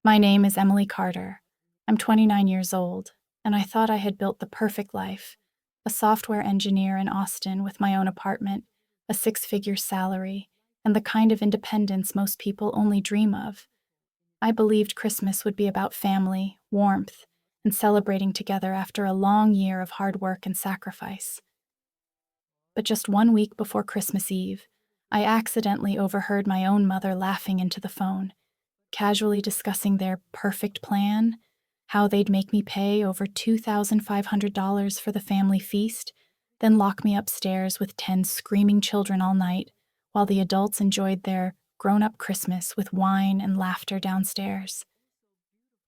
My name is Emily Carter. I'm 29 years old, and I thought I had built the perfect life. A software engineer in Austin with my own apartment, a six-figure salary, and the kind of independence most people only dream of. I believed Christmas would be about family, warmth, and celebrating together after a long year of hard work and sacrifice. But just 1 week before Christmas Eve, I accidentally overheard my own mother laughing into the phone, casually discussing their perfect plan, how they'd make me pay over $2,500 for the family feast, then lock me upstairs with 10 screaming children all night, while the adults enjoyed their grown-up Christmas with wine and laughter downstairs.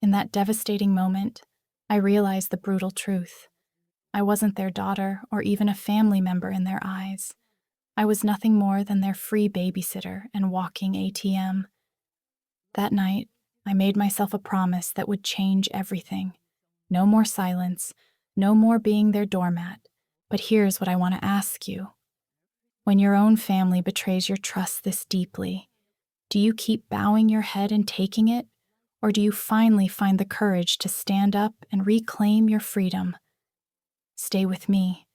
In that devastating moment, I realized the brutal truth. I wasn't their daughter or even a family member in their eyes. I was nothing more than their free babysitter and walking ATM. That night, I made myself a promise that would change everything. No more silence, no more being their doormat. But here's what I want to ask you. When your own family betrays your trust this deeply, do you keep bowing your head and taking it? Or do you finally find the courage to stand up and reclaim your freedom? Stay with me,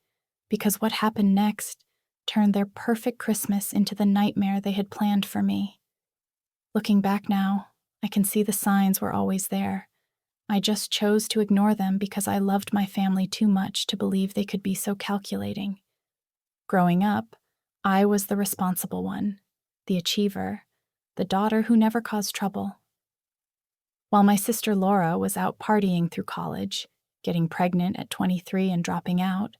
because what happened next turned their perfect Christmas into the nightmare they had planned for me. Looking back now, I can see the signs were always there. I just chose to ignore them because I loved my family too much to believe they could be so calculating. Growing up, I was the responsible one, the achiever, the daughter who never caused trouble. While my sister Laura was out partying through college, getting pregnant at 23 and dropping out,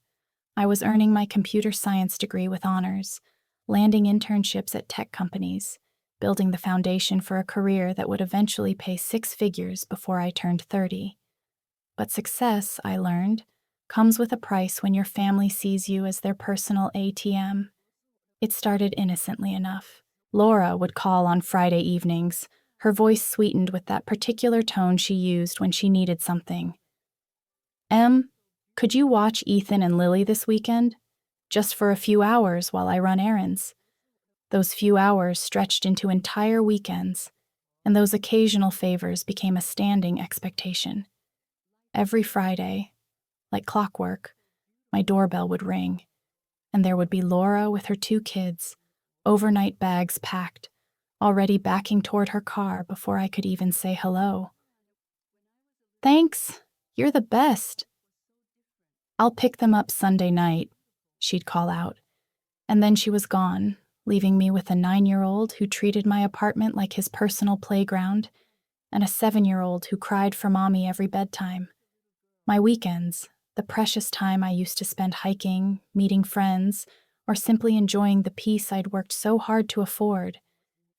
I was earning my computer science degree with honors, landing internships at tech companies, building the foundation for a career that would eventually pay six figures before I turned 30. But success, I learned, comes with a price when your family sees you as their personal ATM. It started innocently enough. Laura would call on Friday evenings, her voice sweetened with that particular tone she used when she needed something. "Em, could you watch Ethan and Lily this weekend? Just for a few hours while I run errands." Those few hours stretched into entire weekends, and those occasional favors became a standing expectation. Every Friday, like clockwork, my doorbell would ring, and there would be Laura with her two kids, overnight bags packed, already backing toward her car before I could even say hello. "Thanks, you're the best." "I'll pick them up Sunday night," she'd call out, and then she was gone, leaving me with a 9-year-old who treated my apartment like his personal playground, and a 7-year-old who cried for mommy every bedtime. My weekends, the precious time I used to spend hiking, meeting friends, or simply enjoying the peace I'd worked so hard to afford,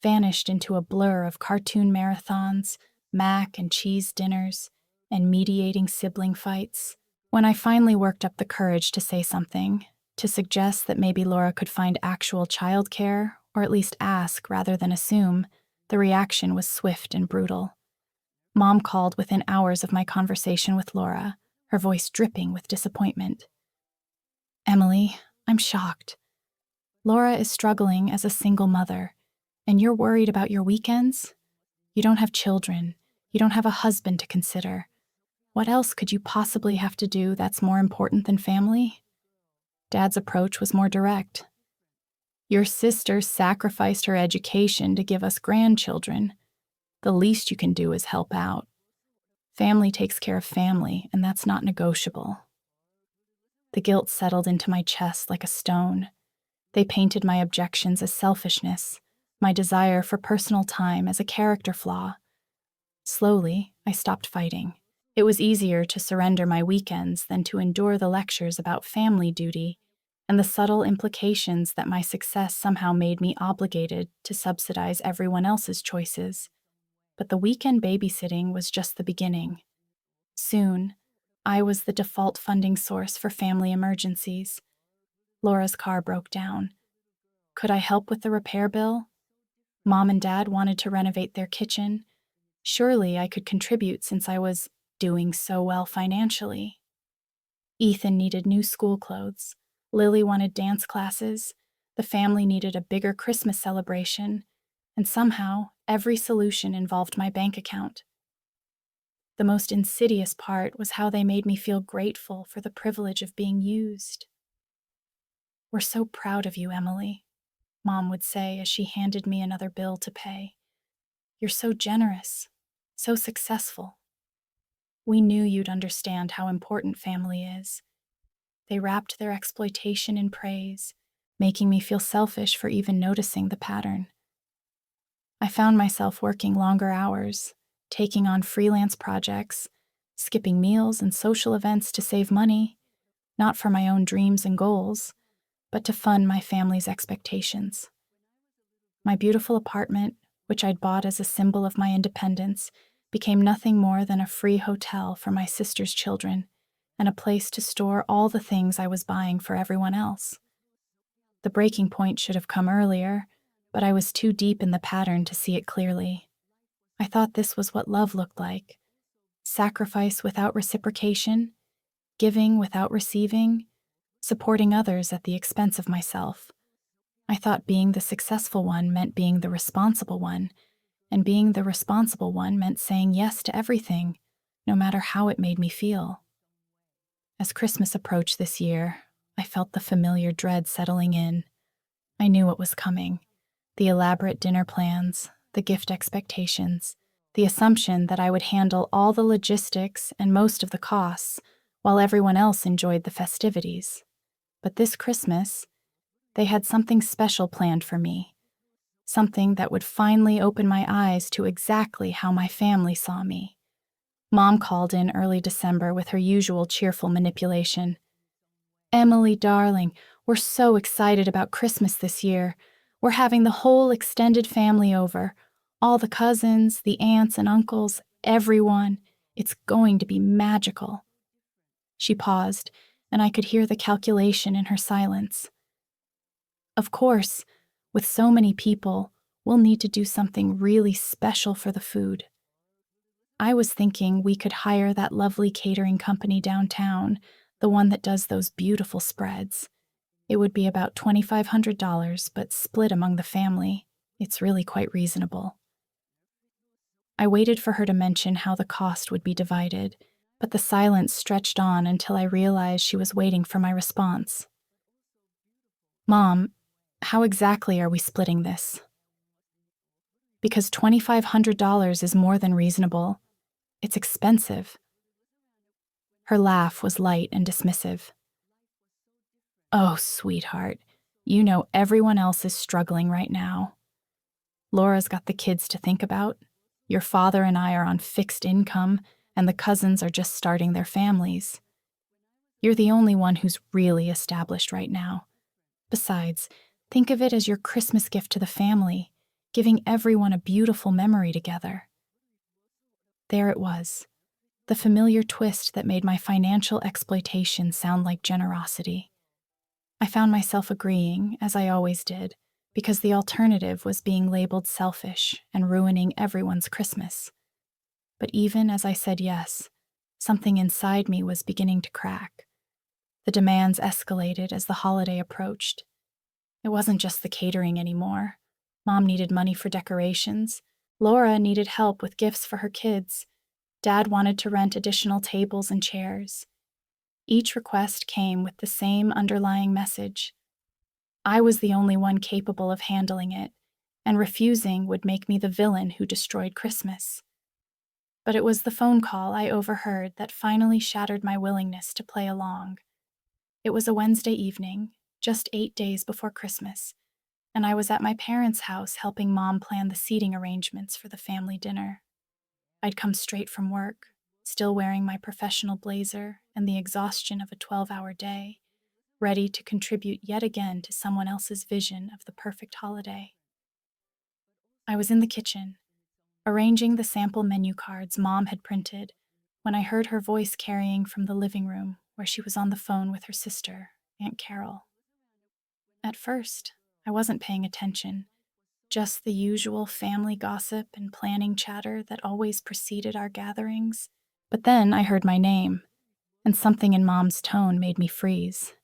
vanished into a blur of cartoon marathons, mac and cheese dinners, and mediating sibling fights. When I finally worked up the courage to say something, to suggest that maybe Laura could find actual childcare, or at least ask rather than assume, the reaction was swift and brutal. Mom called within hours of my conversation with Laura, her voice dripping with disappointment. "Emily, I'm shocked. Laura is struggling as a single mother, and you're worried about your weekends? You don't have children. You don't have a husband to consider. What else could you possibly have to do that's more important than family?" Dad's approach was more direct. "Your sister sacrificed her education to give us grandchildren. The least you can do is help out. Family takes care of family, and that's not negotiable." The guilt settled into my chest like a stone. They painted my objections as selfishness, my desire for personal time as a character flaw. Slowly, I stopped fighting. It was easier to surrender my weekends than to endure the lectures about family duty and the subtle implications that my success somehow made me obligated to subsidize everyone else's choices. But the weekend babysitting was just the beginning. Soon, I was the default funding source for family emergencies. Laura's car broke down. Could I help with the repair bill? Mom and Dad wanted to renovate their kitchen. Surely I could contribute since I was doing so well financially. Ethan needed new school clothes. Lily wanted dance classes. The family needed a bigger Christmas celebration. And somehow, every solution involved my bank account. The most insidious part was how they made me feel grateful for the privilege of being used. "We're so proud of you, Emily," Mom would say as she handed me another bill to pay. "You're so generous, so successful. We knew you'd understand how important family is." They wrapped their exploitation in praise, making me feel selfish for even noticing the pattern. I found myself working longer hours, taking on freelance projects, skipping meals and social events to save money, not for my own dreams and goals, but to fund my family's expectations. My beautiful apartment, which I'd bought as a symbol of my independence, became nothing more than a free hotel for my sister's children and a place to store all the things I was buying for everyone else. The breaking point should have come earlier, but I was too deep in the pattern to see it clearly. I thought this was what love looked like: sacrifice without reciprocation, giving without receiving, supporting others at the expense of myself. I thought being the successful one meant being the responsible one, and being the responsible one meant saying yes to everything, no matter how it made me feel. As Christmas approached this year, I felt the familiar dread settling in. I knew what was coming: the elaborate dinner plans, the gift expectations, the assumption that I would handle all the logistics and most of the costs, while everyone else enjoyed the festivities. But this Christmas, they had something special planned for me, something that would finally open my eyes to exactly how my family saw me. Mom called in early December with her usual cheerful manipulation. "Emily, darling, we're so excited about Christmas this year. We're having the whole extended family over. All the cousins, the aunts and uncles, everyone. It's going to be magical." She paused, and I could hear the calculation in her silence. "Of course, with so many people, we'll need to do something really special for the food." I was thinking we could hire that lovely catering company downtown, the one that does those beautiful spreads. It would be about $2,500, but split among the family. It's really quite reasonable. I waited for her to mention how the cost would be divided, but the silence stretched on until I realized she was waiting for my response. "Mom, how exactly are we splitting this?" "Because $2,500 is more than reasonable. It's expensive." Her laugh was light and dismissive. "Oh, sweetheart, you know everyone else is struggling right now. Laura's got the kids to think about. Your father and I are on fixed income, and the cousins are just starting their families. You're the only one who's really established right now. Besides, think of it as your Christmas gift to the family, giving everyone a beautiful memory together." There it was, the familiar twist that made my financial exploitation sound like generosity. I found myself agreeing, as I always did, because the alternative was being labeled selfish and ruining everyone's Christmas. But even as I said yes, something inside me was beginning to crack. The demands escalated as the holiday approached. It wasn't just the catering anymore. Mom needed money for decorations. Laura needed help with gifts for her kids. Dad wanted to rent additional tables and chairs. Each request came with the same underlying message. I was the only one capable of handling it, and refusing would make me the villain who destroyed Christmas. But it was the phone call I overheard that finally shattered my willingness to play along. It was a Wednesday evening, just 8 days before Christmas, and I was at my parents' house helping Mom plan the seating arrangements for the family dinner. I'd come straight from work, still wearing my professional blazer and the exhaustion of a 12-hour day, ready to contribute yet again to someone else's vision of the perfect holiday. I was in the kitchen, arranging the sample menu cards Mom had printed, when I heard her voice carrying from the living room where she was on the phone with her sister, Aunt Carol. At first, I wasn't paying attention, just the usual family gossip and planning chatter that always preceded our gatherings. But then I heard my name, and something in Mom's tone made me freeze.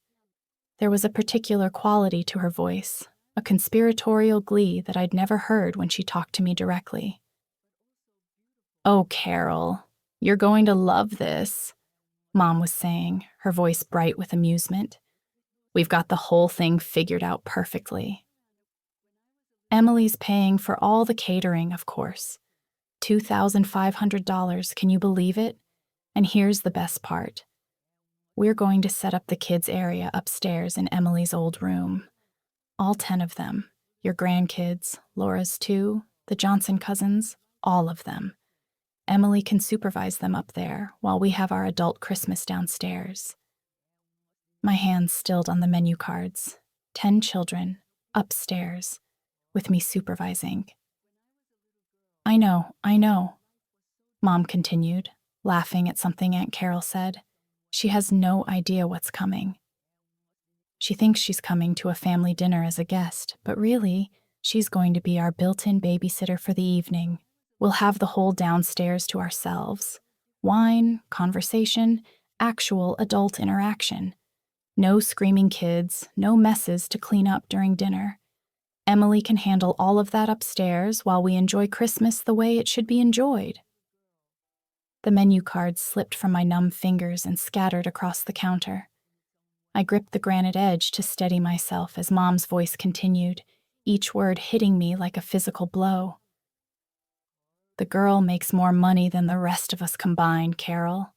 There was a particular quality to her voice, a conspiratorial glee that I'd never heard when she talked to me directly. "Oh, Carol, You're going to love this, Mom was saying, her voice bright with amusement. We've got the whole thing figured out perfectly. Emily's paying for all the catering, of course. $2,500, can you believe it? And here's the best part. We're going to set up the kids' area upstairs in Emily's old room. All 10 of them. Your grandkids, Laura's too, the Johnson cousins, all of them. Emily can supervise them up there while we have our adult Christmas downstairs. My hands stilled on the menu cards. 10 children, upstairs, with me supervising. I know, Mom continued, laughing at something Aunt Carol said. She has no idea what's coming. She thinks she's coming to a family dinner as a guest, but really, she's going to be our built-in babysitter for the evening. We'll have the whole downstairs to ourselves. Wine, conversation, actual adult interaction. No screaming kids, no messes to clean up during dinner. Emily can handle all of that upstairs while we enjoy Christmas the way it should be enjoyed. The menu cards slipped from my numb fingers and scattered across the counter. I gripped the granite edge to steady myself as Mom's voice continued, each word hitting me like a physical blow. The girl makes more money than the rest of us combined, Carol.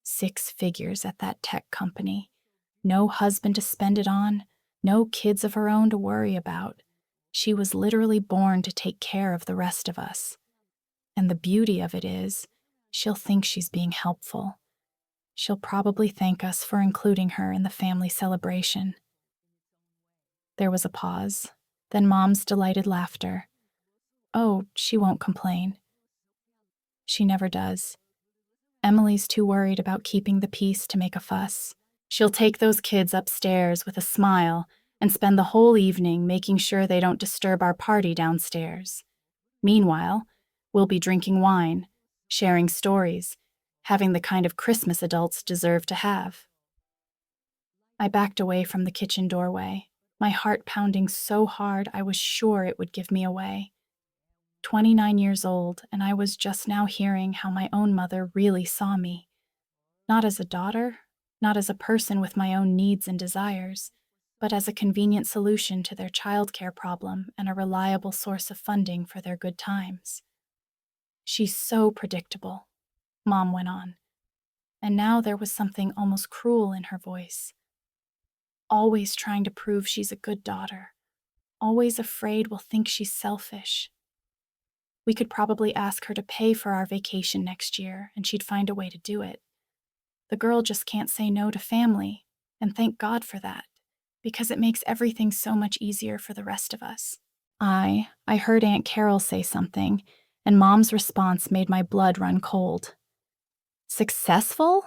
6 figures at that tech company. No husband to spend it on, no kids of her own to worry about. She was literally born to take care of the rest of us. And the beauty of it is, she'll think she's being helpful. She'll probably thank us for including her in the family celebration. There was a pause, then Mom's delighted laughter. Oh, she won't complain. She never does. Emily's too worried about keeping the peace to make a fuss. She'll take those kids upstairs with a smile and spend the whole evening making sure they don't disturb our party downstairs. Meanwhile, we'll be drinking wine, sharing stories, having the kind of Christmas adults deserve to have. I backed away from the kitchen doorway, my heart pounding so hard I was sure it would give me away. 29 years old, and I was just now hearing how my own mother really saw me. Not as a daughter, not as a person with my own needs and desires, but as a convenient solution to their childcare problem and a reliable source of funding for their good times. She's so predictable, Mom went on, and now there was something almost cruel in her voice. Always trying to prove she's a good daughter, always afraid we'll think she's selfish. We could probably ask her to pay for our vacation next year, and she'd find a way to do it. The girl just can't say no to family, and thank God for that, because it makes everything so much easier for the rest of us. I heard Aunt Carol say something, and Mom's response made my blood run cold. Successful?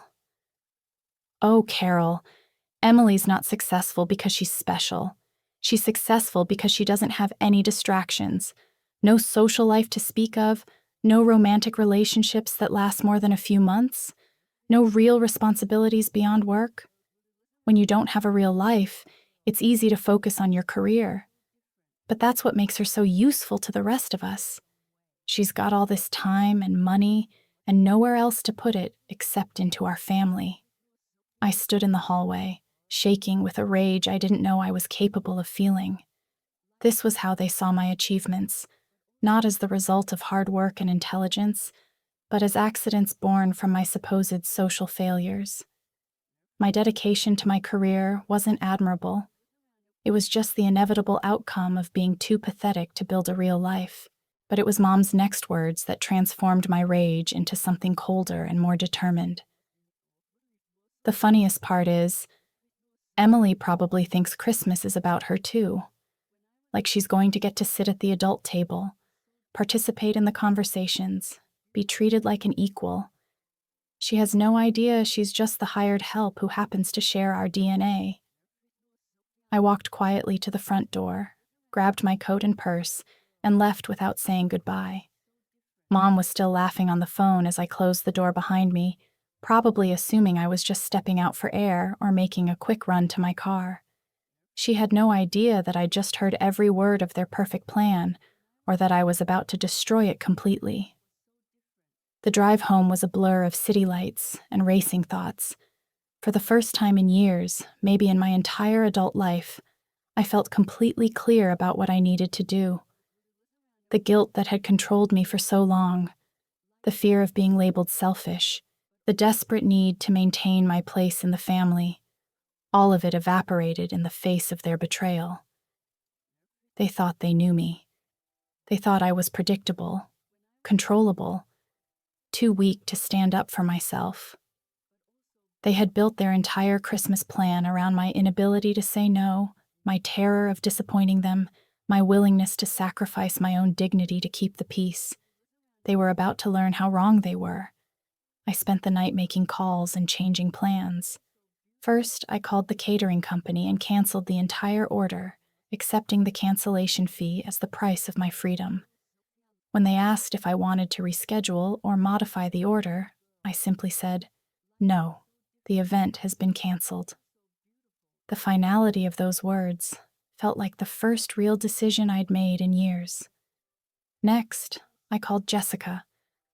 Oh, Carol, Emily's not successful because she's special. She's successful because she doesn't have any distractions, no social life to speak of, no romantic relationships that last more than a few months, no real responsibilities beyond work. When you don't have a real life, it's easy to focus on your career. But that's what makes her so useful to the rest of us. She's got all this time and money and nowhere else to put it except into our family. I stood in the hallway, shaking with a rage I didn't know I was capable of feeling. This was how they saw my achievements, not as the result of hard work and intelligence, but as accidents born from my supposed social failures. My dedication to my career wasn't admirable. It was just the inevitable outcome of being too pathetic to build a real life. But it was Mom's next words that transformed my rage into something colder and more determined. The funniest part is, Emily probably thinks Christmas is about her too. Like she's going to get to sit at the adult table, participate in the conversations, be treated like an equal. She has no idea she's just the hired help who happens to share our DNA. I walked quietly to the front door, grabbed my coat and purse, and left without saying goodbye. Mom was still laughing on the phone as I closed the door behind me, probably assuming I was just stepping out for air or making a quick run to my car. She had no idea that I'd just heard every word of their perfect plan, or that I was about to destroy it completely. The drive home was a blur of city lights and racing thoughts. For the first time in years, maybe in my entire adult life, I felt completely clear about what I needed to do. The guilt that had controlled me for so long, the fear of being labeled selfish, the desperate need to maintain my place in the family, all of it evaporated in the face of their betrayal. They thought they knew me. They thought I was predictable, controllable, too weak to stand up for myself. They had built their entire Christmas plan around my inability to say no, my terror of disappointing them, my willingness to sacrifice my own dignity to keep the peace. They were about to learn how wrong they were. I spent the night making calls and changing plans. First, I called the catering company and canceled the entire order, accepting the cancellation fee as the price of my freedom. When they asked if I wanted to reschedule or modify the order, I simply said, "No, the event has been canceled." The finality of those words felt like the first real decision I'd made in years. Next, I called Jessica,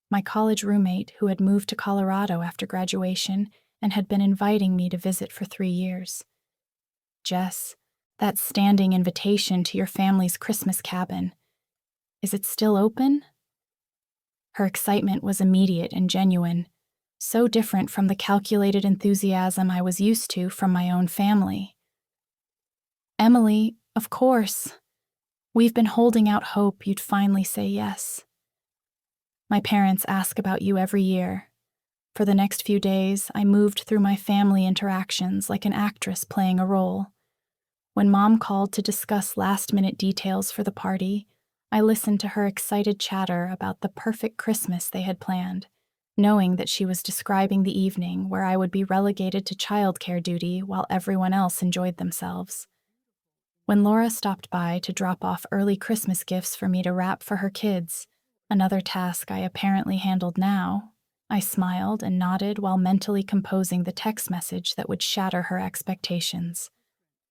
my college roommate who had moved to Colorado after graduation and had been inviting me to visit for 3 years. "Jess, that standing invitation to your family's Christmas cabin, is it still open?" Her excitement was immediate and genuine, so different from the calculated enthusiasm I was used to from my own family. "Emily, of course. We've been holding out hope you'd finally say yes. My parents ask about you every year. For the next few days, I moved through my family interactions like an actress playing a role. When Mom called to discuss last-minute details for the party, I listened to her excited chatter about the perfect Christmas they had planned, knowing that she was describing the evening where I would be relegated to childcare duty while everyone else enjoyed themselves. When Laura stopped by to drop off early Christmas gifts for me to wrap for her kids, another task I apparently handled now, I smiled and nodded while mentally composing the text message that would shatter her expectations.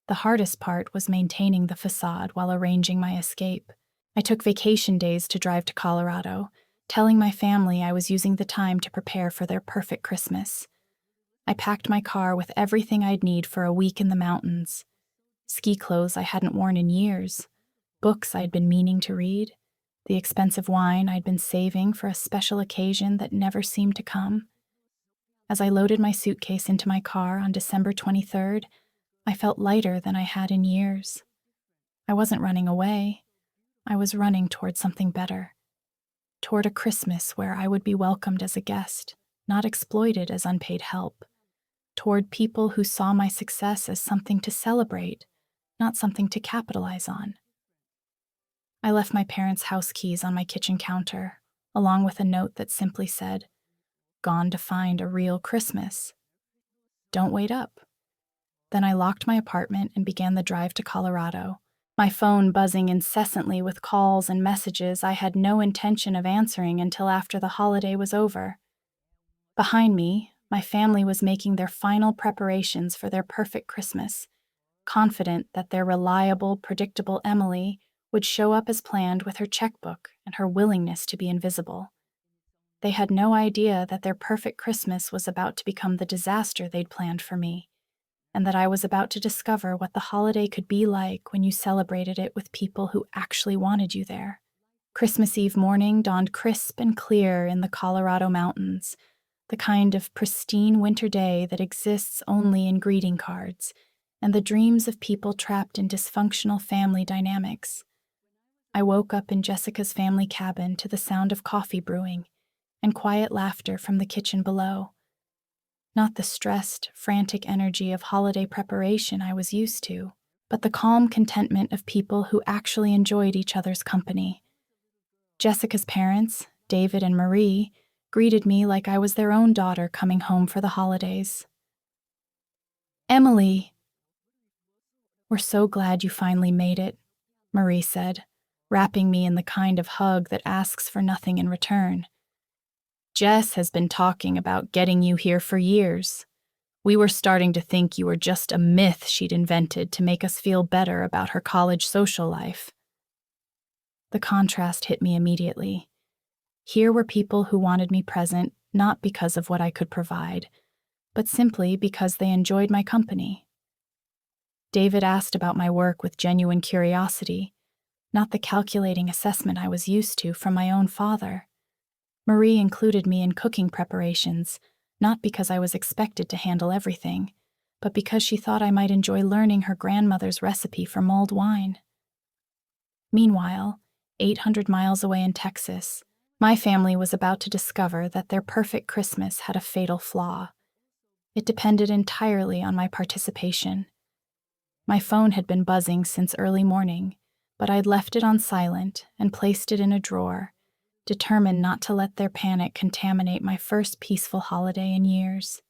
The hardest part was maintaining the facade while arranging my escape. I took vacation days to drive to Colorado, telling my family I was using the time to prepare for their perfect Christmas. I packed my car with everything I'd need for a week in the mountains. Ski clothes I hadn't worn in years, books I'd been meaning to read, the expensive wine I'd been saving for a special occasion that never seemed to come. As I loaded my suitcase into my car on December 23rd, I felt lighter than I had in years. I wasn't running away. I was running toward something better. Toward a Christmas where I would be welcomed as a guest, not exploited as unpaid help. Toward people who saw my success as something to celebrate, not something to capitalize on. I left my parents' house keys on my kitchen counter, along with a note that simply said, "Gone to find a real Christmas. Don't wait up." Then I locked my apartment and began the drive to Colorado, my phone buzzing incessantly with calls and messages I had no intention of answering until after the holiday was over. Behind me, my family was making their final preparations for their perfect Christmas, confident that their reliable, predictable Emily would show up as planned with her checkbook and her willingness to be invisible. They had no idea that their perfect Christmas was about to become the disaster they'd planned for me, and that I was about to discover what the holiday could be like when you celebrated it with people who actually wanted you there. Christmas Eve morning dawned crisp and clear in the Colorado mountains, the kind of pristine winter day that exists only in greeting cards, and the dreams of people trapped in dysfunctional family dynamics. I woke up in Jessica's family cabin to the sound of coffee brewing and quiet laughter from the kitchen below. Not the stressed, frantic energy of holiday preparation I was used to, but the calm contentment of people who actually enjoyed each other's company. Jessica's parents, David and Marie, greeted me like I was their own daughter coming home for the holidays. "Emily, we're so glad you finally made it," Marie said, wrapping me in the kind of hug that asks for nothing in return. "Jess has been talking about getting you here for years. We were starting to think you were just a myth she'd invented to make us feel better about her college social life." The contrast hit me immediately. Here were people who wanted me present not because of what I could provide, but simply because they enjoyed my company. David asked about my work with genuine curiosity, not the calculating assessment I was used to from my own father. Marie included me in cooking preparations, not because I was expected to handle everything, but because she thought I might enjoy learning her grandmother's recipe for mulled wine. Meanwhile, 800 miles away in Texas, my family was about to discover that their perfect Christmas had a fatal flaw. It depended entirely on my participation. My phone had been buzzing since early morning, but I'd left it on silent and placed it in a drawer, determined not to let their panic contaminate my first peaceful holiday in years.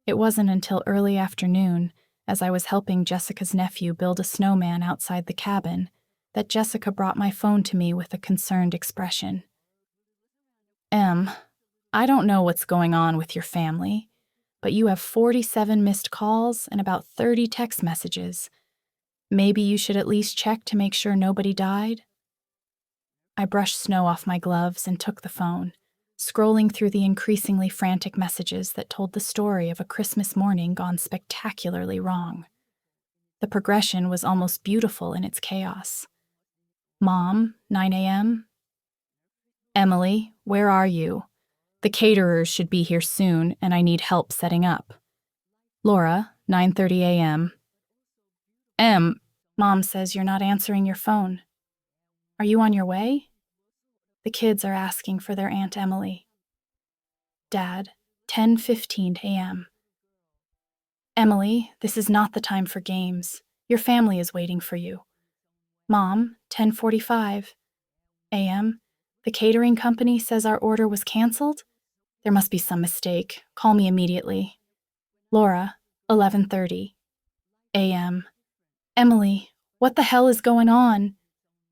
It wasn't until early afternoon, as I was helping Jessica's nephew build a snowman outside the cabin, that Jessica brought my phone to me with a concerned expression. I don't know what's going on with your family, but you have 47 missed calls and about 30 text messages. Maybe you should at least check to make sure nobody died?" I brushed snow off my gloves and took the phone, scrolling through the increasingly frantic messages that told the story of a Christmas morning gone spectacularly wrong. The progression was almost beautiful in its chaos. Mom, 9 a.m. Emily, where are you? The caterers should be here soon, and I need help setting up. Laura, 9:30 a.m. Mom says you're not answering your phone. Are you on your way? The kids are asking for their Aunt Emily. Dad, 10:15 a.m. Emily, this is not the time for games. Your family is waiting for you. Mom, 10:45 a.m. The catering company says our order was canceled? There must be some mistake. Call me immediately. Laura, 11:30 a.m. Emily, what the hell is going on?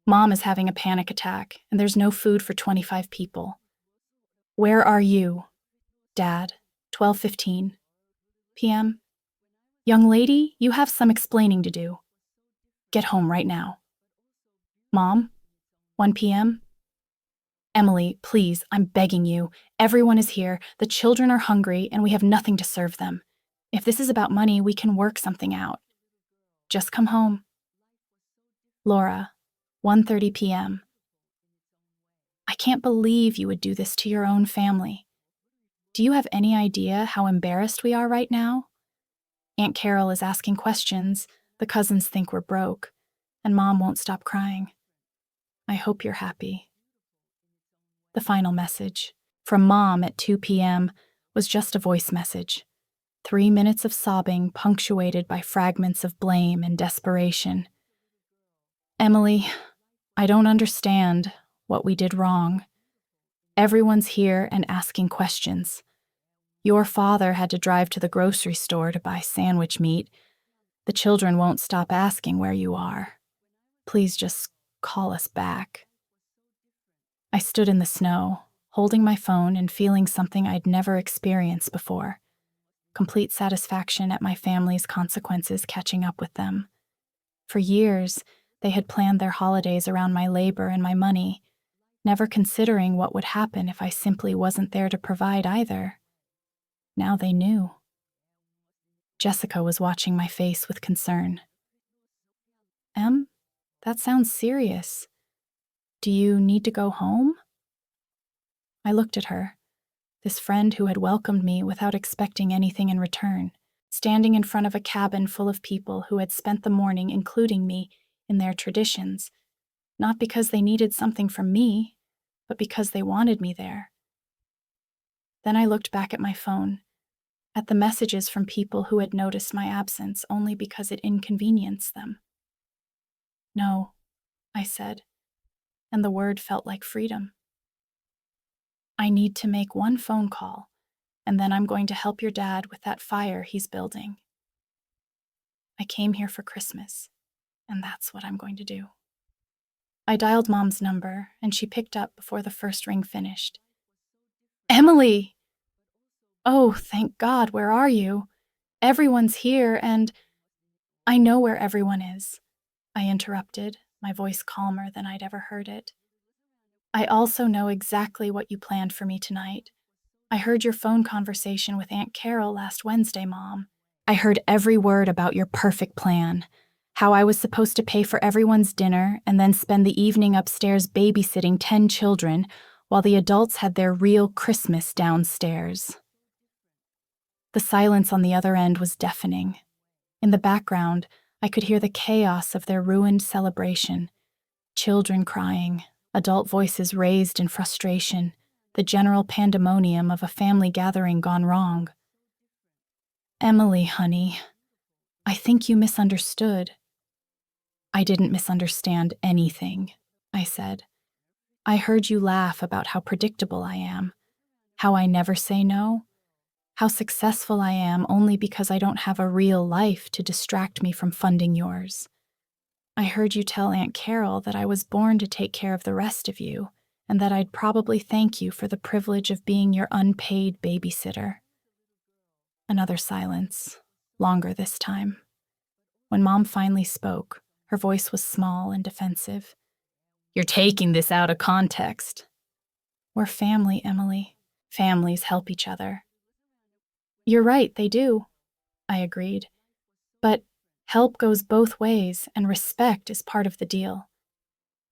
Mom is having a panic attack, and there's no food for 25 people. Where are you? Dad, 12:15 p.m. Young lady, you have some explaining to do. Get home right now. Mom, 1 p.m. Emily, please, I'm begging you. Everyone is here, the children are hungry, and we have nothing to serve them. If this is about money, we can work something out. Just come home. Laura, 1:30 p.m. I can't believe you would do this to your own family. Do you have any idea how embarrassed we are right now? Aunt Carol is asking questions, the cousins think we're broke, and Mom won't stop crying. I hope you're happy. The final message, from Mom at 2 p.m., was just a voice message. 3 minutes of sobbing punctuated by fragments of blame and desperation. Emily, I don't understand what we did wrong. Everyone's here and asking questions. Your father had to drive to the grocery store to buy sandwich meat. The children won't stop asking where you are. Please just call us back. I stood in the snow, holding my phone and feeling something I'd never experienced before. Complete satisfaction at my family's consequences catching up with them. For years, they had planned their holidays around my labor and my money, never considering what would happen if I simply wasn't there to provide either. Now they knew. Jessica was watching my face with concern. That sounds serious. Do you need to go home? I looked at her, this friend who had welcomed me without expecting anything in return, standing in front of a cabin full of people who had spent the morning including me in their traditions, not because they needed something from me, but because they wanted me there. Then I looked back at my phone, at the messages from people who had noticed my absence only because it inconvenienced them. No, I said, and the word felt like freedom. I need to make one phone call, and then I'm going to help your dad with that fire he's building. I came here for Christmas, and that's what I'm going to do. I dialed Mom's number, and she picked up before the first ring finished. Emily! Oh, thank God, where are you? Everyone's here, and I know where everyone is, I interrupted, my voice calmer than I'd ever heard it. I also know exactly what you planned for me tonight. I heard your phone conversation with Aunt Carol last Wednesday, Mom. I heard every word about your perfect plan. How I was supposed to pay for everyone's dinner and then spend the evening upstairs babysitting 10 children while the adults had their real Christmas downstairs. The silence on the other end was deafening. In the background, I could hear the chaos of their ruined celebration. Children crying, adult voices raised in frustration, the general pandemonium of a family gathering gone wrong. Emily, honey, I think you misunderstood. I didn't misunderstand anything, I said. I heard you laugh about how predictable I am, how I never say no, how successful I am only because I don't have a real life to distract me from funding yours. I heard you tell Aunt Carol that I was born to take care of the rest of you, and that I'd probably thank you for the privilege of being your unpaid babysitter. Another silence, longer this time. When Mom finally spoke, her voice was small and defensive. You're taking this out of context. We're family, Emily. Families help each other. You're right, they do, I agreed. But help goes both ways, and respect is part of the deal.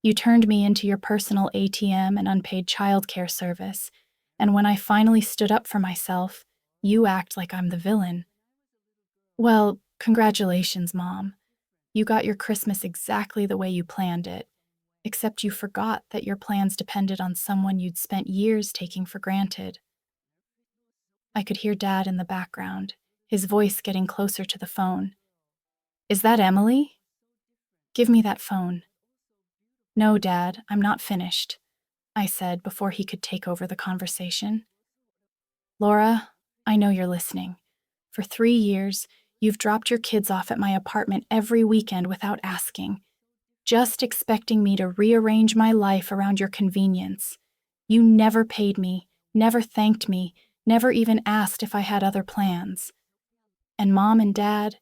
You turned me into your personal ATM and unpaid childcare service, and when I finally stood up for myself, you act like I'm the villain. Well, congratulations, Mom. You got your Christmas exactly the way you planned it, except you forgot that your plans depended on someone you'd spent years taking for granted. I could hear Dad in the background, his voice getting closer to the phone. Is that Emily? Give me that phone. No, Dad, I'm not finished, I said before he could take over the conversation. Laura, I know you're listening. For 3 years, you've dropped your kids off at my apartment every weekend without asking, just expecting me to rearrange my life around your convenience. You never paid me, never thanked me, never even asked if I had other plans. And Mom and Dad,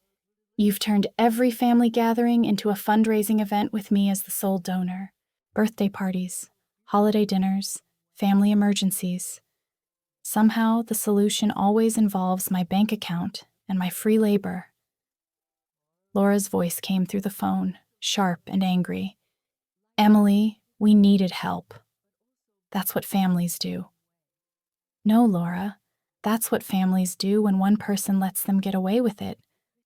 you've turned every family gathering into a fundraising event with me as the sole donor. Birthday parties, holiday dinners, family emergencies. Somehow, the solution always involves my bank account and my free labor. Laura's voice came through the phone, sharp and angry. Emily, we needed help. That's what families do. No, Laura, that's what families do when one person lets them get away with it.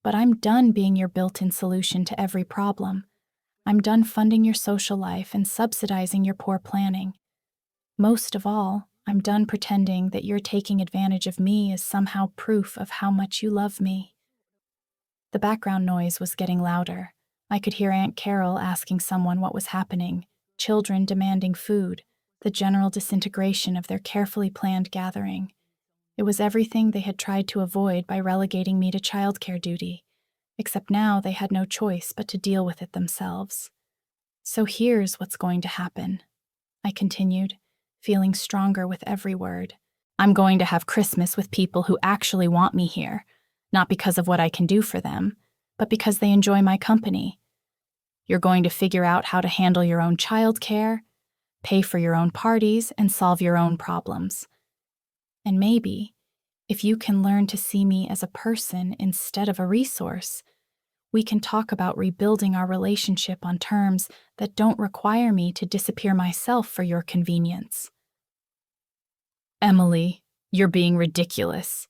But I'm done being your built-in solution to every problem. I'm done funding your social life and subsidizing your poor planning. Most of all, I'm done pretending that you're taking advantage of me as somehow proof of how much you love me. The background noise was getting louder. I could hear Aunt Carol asking someone what was happening, children demanding food, the general disintegration of their carefully planned gathering. It was everything they had tried to avoid by relegating me to childcare duty, except now they had no choice but to deal with it themselves. So here's what's going to happen, I continued, feeling stronger with every word. I'm going to have Christmas with people who actually want me here, not because of what I can do for them, but because they enjoy my company. You're going to figure out how to handle your own childcare, pay for your own parties, and solve your own problems. And maybe, if you can learn to see me as a person instead of a resource, we can talk about rebuilding our relationship on terms that don't require me to disappear myself for your convenience. Emily, you're being ridiculous.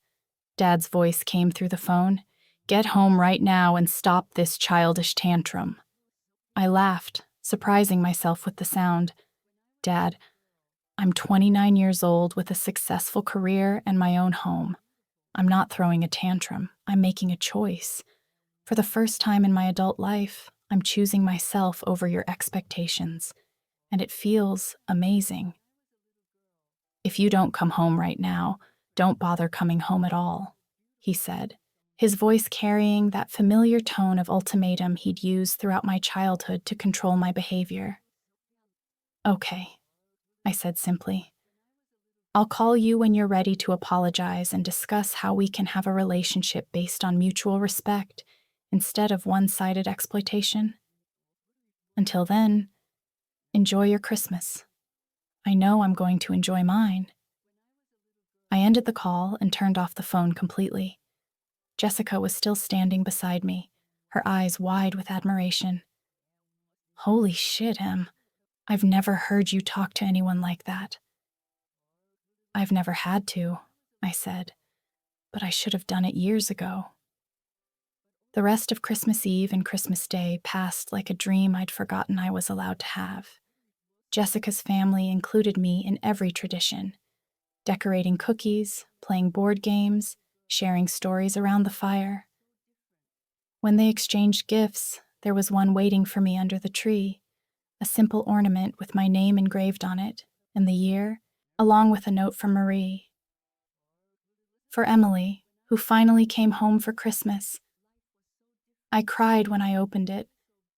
Dad's voice came through the phone. Get home right now and stop this childish tantrum. I laughed, surprising myself with the sound. Dad, I'm 29 years old with a successful career and my own home. I'm not throwing a tantrum. I'm making a choice. For the first time in my adult life, I'm choosing myself over your expectations, and it feels amazing. If you don't come home right now, don't bother coming home at all, he said, his voice carrying that familiar tone of ultimatum he'd used throughout my childhood to control my behavior. Okay, I said simply. I'll call you when you're ready to apologize and discuss how we can have a relationship based on mutual respect instead of one-sided exploitation. Until then, enjoy your Christmas. I know I'm going to enjoy mine. I ended the call and turned off the phone completely. Jessica was still standing beside me, her eyes wide with admiration. Holy shit, Em. I've never heard you talk to anyone like that. I've never had to, I said, but I should have done it years ago. The rest of Christmas Eve and Christmas Day passed like a dream I'd forgotten I was allowed to have. Jessica's family included me in every tradition, decorating cookies, playing board games, sharing stories around the fire. When they exchanged gifts, there was one waiting for me under the tree, a simple ornament with my name engraved on it and the year, along with a note from Marie. For Emily, who finally came home for Christmas. I cried when I opened it,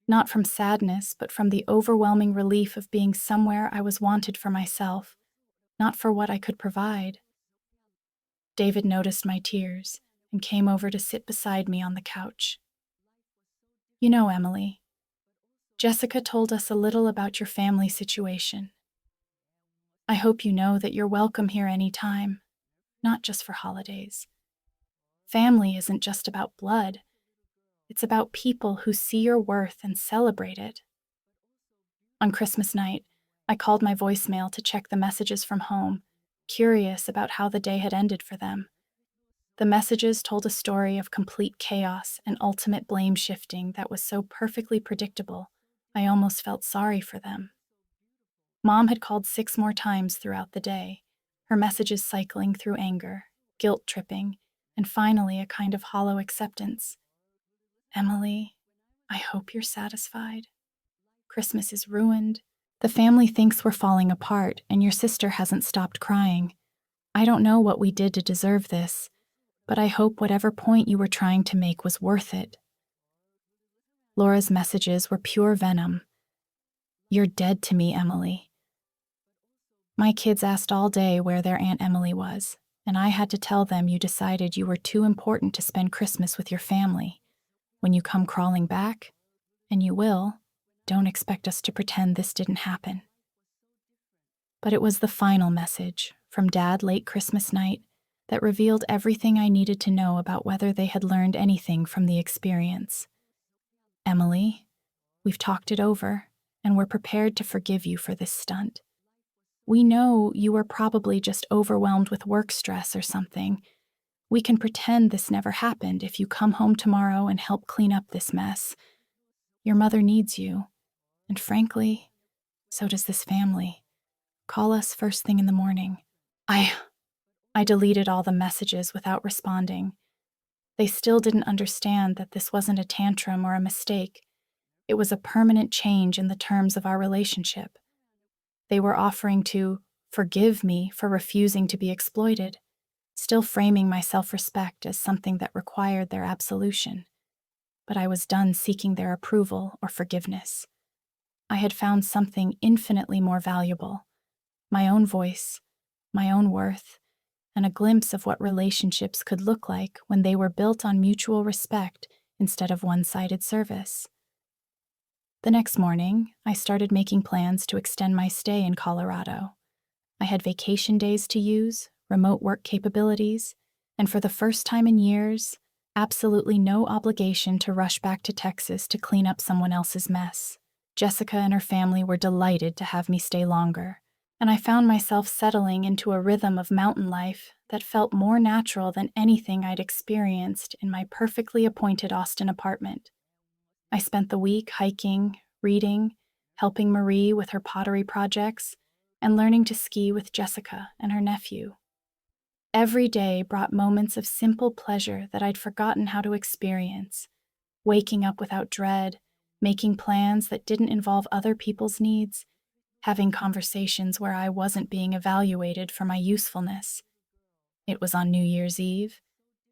not from sadness, but from the overwhelming relief of being somewhere I was wanted for myself, not for what I could provide. David noticed my tears and came over to sit beside me on the couch. You know, Emily, Jessica told us a little about your family situation. I hope you know that you're welcome here anytime, not just for holidays. Family isn't just about blood. It's about people who see your worth and celebrate it. On Christmas night, I called my voicemail to check the messages from home, curious about how the day had ended for them. The messages told a story of complete chaos and ultimate blame shifting that was so perfectly predictable, I almost felt sorry for them. Mom had called 6 more times throughout the day, her messages cycling through anger, guilt tripping, and finally a kind of hollow acceptance. Emily, I hope you're satisfied. Christmas is ruined. The family thinks we're falling apart, and your sister hasn't stopped crying. I don't know what we did to deserve this, but I hope whatever point you were trying to make was worth it. Laura's messages were pure venom. You're dead to me, Emily. My kids asked all day where their Aunt Emily was, and I had to tell them you decided you were too important to spend Christmas with your family. When you come crawling back, and you will, don't expect us to pretend this didn't happen. But it was the final message from Dad late Christmas night that revealed everything I needed to know about whether they had learned anything from the experience. Emily, we've talked it over, and we're prepared to forgive you for this stunt. We know you were probably just overwhelmed with work stress or something. We can pretend this never happened if you come home tomorrow and help clean up this mess. Your mother needs you, and frankly, so does this family. Call us first thing in the morning. I deleted all the messages without responding. They still didn't understand that this wasn't a tantrum or a mistake. It was a permanent change in the terms of our relationship. They were offering to forgive me for refusing to be exploited, still framing my self-respect as something that required their absolution. But I was done seeking their approval or forgiveness. I had found something infinitely more valuable, my own voice, my own worth, and a glimpse of what relationships could look like when they were built on mutual respect instead of one-sided service. The next morning, I started making plans to extend my stay in Colorado. I had vacation days to use, remote work capabilities, and for the first time in years, absolutely no obligation to rush back to Texas to clean up someone else's mess. Jessica and her family were delighted to have me stay longer, and I found myself settling into a rhythm of mountain life that felt more natural than anything I'd experienced in my perfectly appointed Austin apartment. I spent the week hiking, reading, helping Marie with her pottery projects, and learning to ski with Jessica and her nephew. Every day brought moments of simple pleasure that I'd forgotten how to experience, waking up without dread, making plans that didn't involve other people's needs, having conversations where I wasn't being evaluated for my usefulness. It was on New Year's Eve,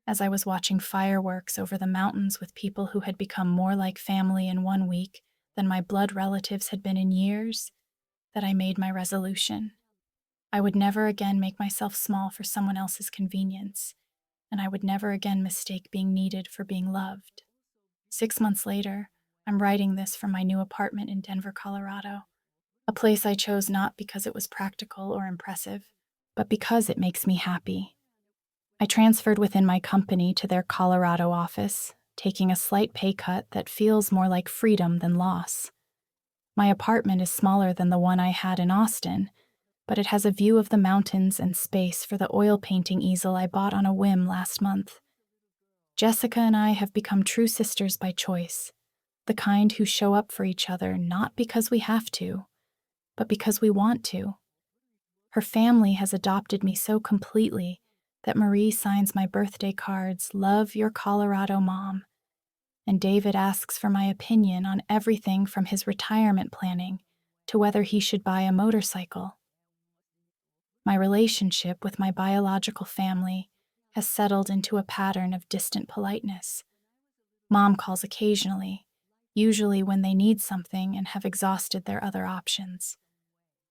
as I was watching fireworks over the mountains with people who had become more like family in 1 week than my blood relatives had been in years, that I made my resolution. I would never again make myself small for someone else's convenience, and I would never again mistake being needed for being loved. 6 months later, I'm writing this from my new apartment in Denver, Colorado. a place I chose not because it was practical or impressive, but because it makes me happy. I transferred within my company to their Colorado office, taking a slight pay cut that feels more like freedom than loss. My apartment is smaller than the one I had in Austin, but it has a view of the mountains and space for the oil painting easel I bought on a whim last month. Jessica and I have become true sisters by choice, the kind who show up for each other not because we have to, but because we want to. Her family has adopted me so completely that Marie signs my birthday cards, "Love your Colorado mom," and David asks for my opinion on everything from his retirement planning to whether he should buy a motorcycle. My relationship with my biological family has settled into a pattern of distant politeness. Mom calls occasionally, usually when they need something and have exhausted their other options.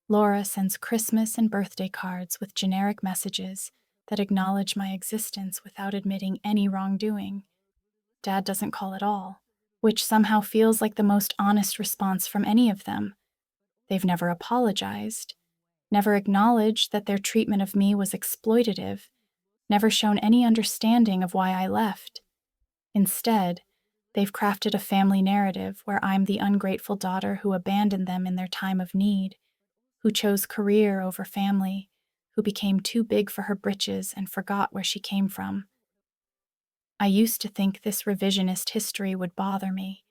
Laura sends Christmas and birthday cards with generic messages that acknowledge my existence without admitting any wrongdoing. Dad doesn't call at all, which somehow feels like the most honest response from any of them. They've never apologized, never acknowledged that their treatment of me was exploitative, never shown any understanding of why I left. Instead, they've crafted a family narrative where I'm the ungrateful daughter who abandoned them in their time of need, who chose career over family, who became too big for her britches and forgot where she came from. I used to think this revisionist history would bother me,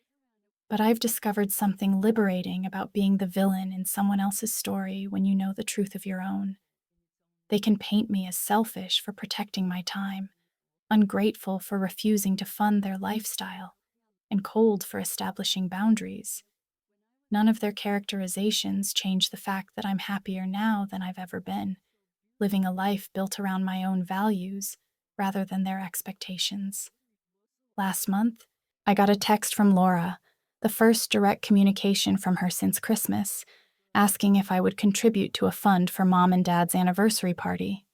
but I've discovered something liberating about being the villain in someone else's story when you know the truth of your own. They can paint me as selfish for protecting my time, ungrateful for refusing to fund their lifestyle, and cold for establishing boundaries. None of their characterizations change the fact that I'm happier now than I've ever been, living a life built around my own values rather than their expectations. Last month, I got a text from Laura, the first direct communication from her since Christmas, asking if I would contribute to a fund for Mom and Dad's anniversary party.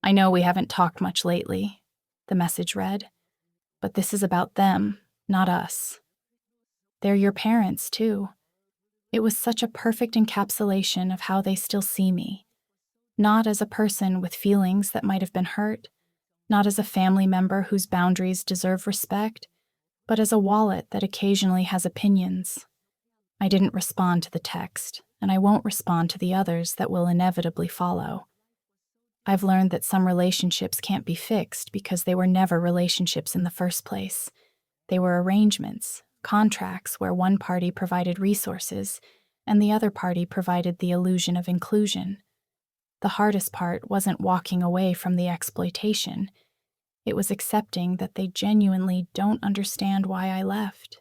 "I know we haven't talked much lately," the message read, "but this is about them, not us. They're your parents, too." It was such a perfect encapsulation of how they still see me. Not as a person with feelings that might have been hurt, not as a family member whose boundaries deserve respect, but as a wallet that occasionally has opinions. I didn't respond to the text, and I won't respond to the others that will inevitably follow. I've learned that some relationships can't be fixed because they were never relationships in the first place. They were arrangements, contracts where one party provided resources and the other party provided the illusion of inclusion. The hardest part wasn't walking away from the exploitation. It was accepting that they genuinely don't understand why I left.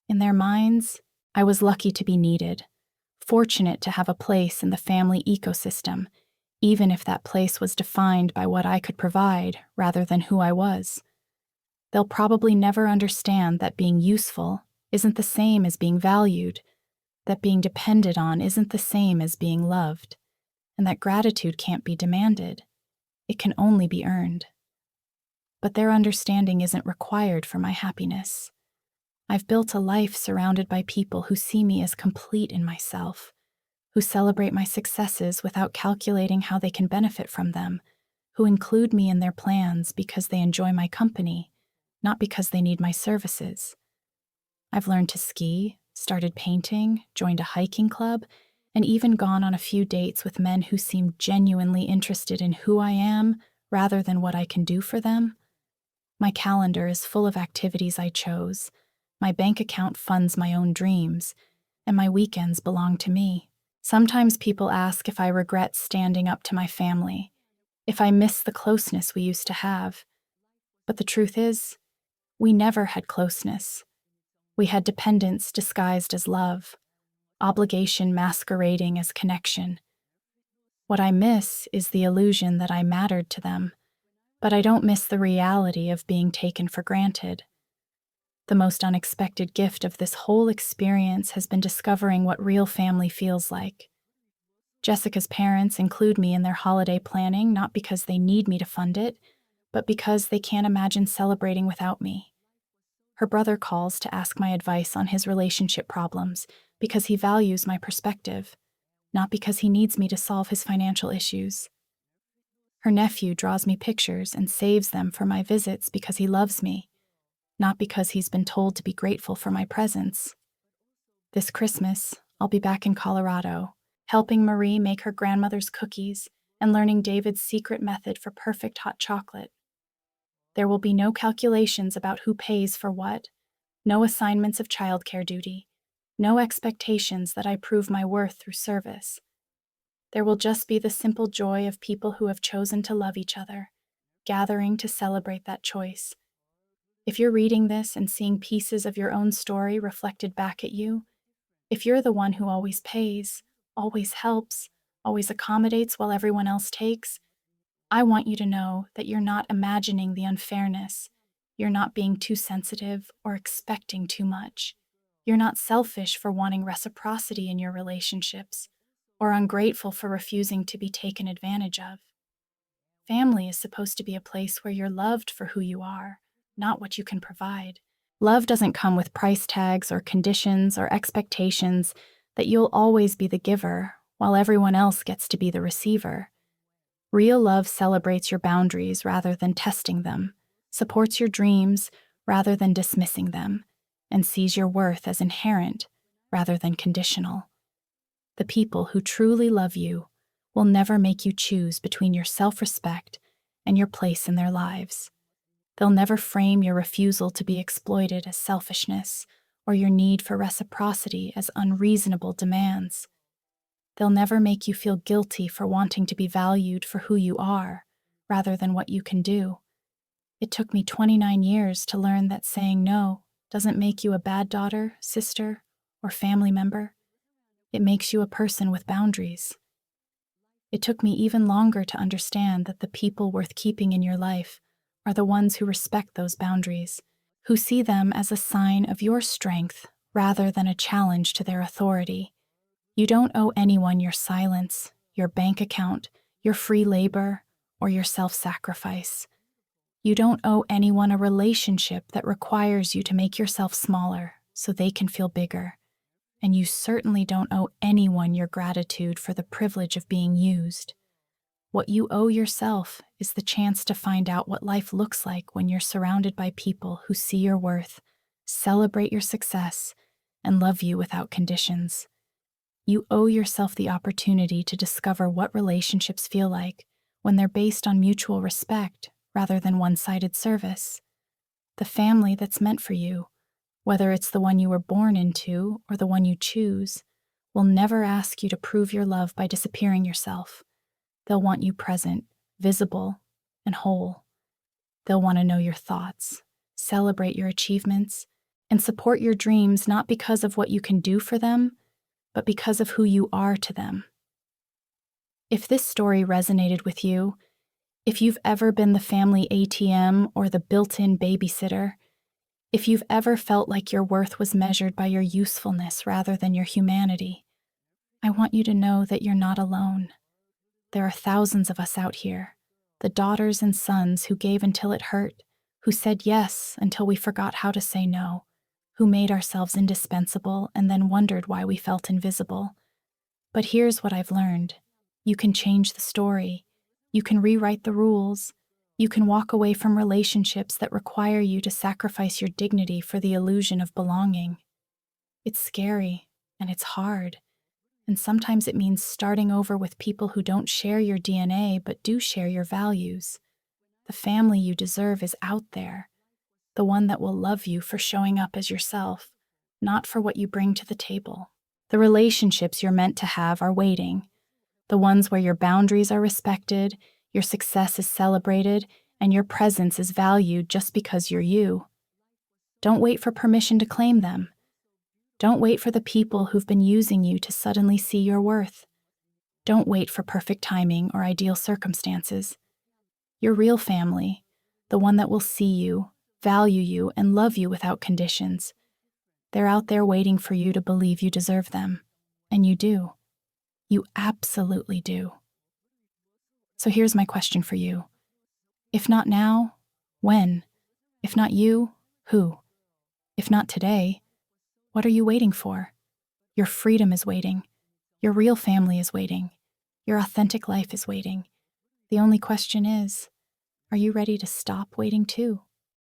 In their minds, I was lucky to be needed, fortunate to have a place in the family ecosystem, even if that place was defined by what I could provide rather than who I was. They'll probably never understand that being useful isn't the same as being valued, that being depended on isn't the same as being loved, and that gratitude can't be demanded. It can only be earned. But their understanding isn't required for my happiness. I've built a life surrounded by people who see me as complete in myself, who celebrate my successes without calculating how they can benefit from them, who include me in their plans because they enjoy my company, not because they need my services. I've learned to ski, started painting, joined a hiking club, and even gone on a few dates with men who seem genuinely interested in who I am rather than what I can do for them. My calendar is full of activities I chose, my bank account funds my own dreams, and my weekends belong to me. Sometimes people ask if I regret standing up to my family, if I miss the closeness we used to have. But the truth is, we never had closeness. We had dependence disguised as love, obligation masquerading as connection. What I miss is the illusion that I mattered to them, but I don't miss the reality of being taken for granted. The most unexpected gift of this whole experience has been discovering what real family feels like. Jessica's parents include me in their holiday planning not because they need me to fund it, but because they can't imagine celebrating without me. Her brother calls to ask my advice on his relationship problems, because he values my perspective, not because he needs me to solve his financial issues. Her nephew draws me pictures and saves them for my visits because he loves me, not because he's been told to be grateful for my presence. This Christmas, I'll be back in Colorado, helping Marie make her grandmother's cookies and learning David's secret method for perfect hot chocolate. There will be no calculations about who pays for what, no assignments of childcare duty, no expectations that I prove my worth through service. There will just be the simple joy of people who have chosen to love each other, gathering to celebrate that choice. If you're reading this and seeing pieces of your own story reflected back at you, if you're the one who always pays, always helps, always accommodates while everyone else takes, I want you to know that you're not imagining the unfairness. You're not being too sensitive or expecting too much. You're not selfish for wanting reciprocity in your relationships, or ungrateful for refusing to be taken advantage of. Family is supposed to be a place where you're loved for who you are, not what you can provide. Love doesn't come with price tags or conditions or expectations that you'll always be the giver while everyone else gets to be the receiver. Real love celebrates your boundaries rather than testing them, supports your dreams rather than dismissing them, and sees your worth as inherent rather than conditional. The people who truly love you will never make you choose between your self-respect and your place in their lives. They'll never frame your refusal to be exploited as selfishness or your need for reciprocity as unreasonable demands. They'll never make you feel guilty for wanting to be valued for who you are rather than what you can do. It took me 29 years to learn that saying no doesn't make you a bad daughter, sister, or family member. It makes you a person with boundaries. It took me even longer to understand that the people worth keeping in your life are the ones who respect those boundaries, who see them as a sign of your strength rather than a challenge to their authority. You don't owe anyone your silence, your bank account, your free labor, or your self-sacrifice. You don't owe anyone a relationship that requires you to make yourself smaller so they can feel bigger. And you certainly don't owe anyone your gratitude for the privilege of being used. What you owe yourself is the chance to find out what life looks like when you're surrounded by people who see your worth, celebrate your success, and love you without conditions. You owe yourself the opportunity to discover what relationships feel like when they're based on mutual respect rather than one-sided service. The family that's meant for you, whether it's the one you were born into or the one you choose, will never ask you to prove your love by disappearing yourself. They'll want you present, visible, and whole. They'll want to know your thoughts, celebrate your achievements, and support your dreams not because of what you can do for them, but because of who you are to them. If this story resonated with you, if you've ever been the family ATM or the built-in babysitter, if you've ever felt like your worth was measured by your usefulness rather than your humanity, I want you to know that you're not alone. There are thousands of us out here, the daughters and sons who gave until it hurt, who said yes until we forgot how to say no, who made ourselves indispensable and then wondered why we felt invisible. But here's what I've learned. You can change the story. You can rewrite the rules. You can walk away from relationships that require you to sacrifice your dignity for the illusion of belonging. It's scary, and it's hard. And sometimes it means starting over with people who don't share your DNA but do share your values. The family you deserve is out there, the one that will love you for showing up as yourself, not for what you bring to the table. The relationships you're meant to have are waiting, the ones where your boundaries are respected, your success is celebrated, and your presence is valued just because you're you. Don't wait for permission to claim them. Don't wait for the people who've been using you to suddenly see your worth. Don't wait for perfect timing or ideal circumstances. Your real family, the one that will see you, value you, and love you without conditions, they're out there waiting for you to believe you deserve them. And you do. You absolutely do. So here's my question for you. If not now, when? If not you, who? If not today, what are you waiting for? Your freedom is waiting. Your real family is waiting. Your authentic life is waiting. The only question is, are you ready to stop waiting too?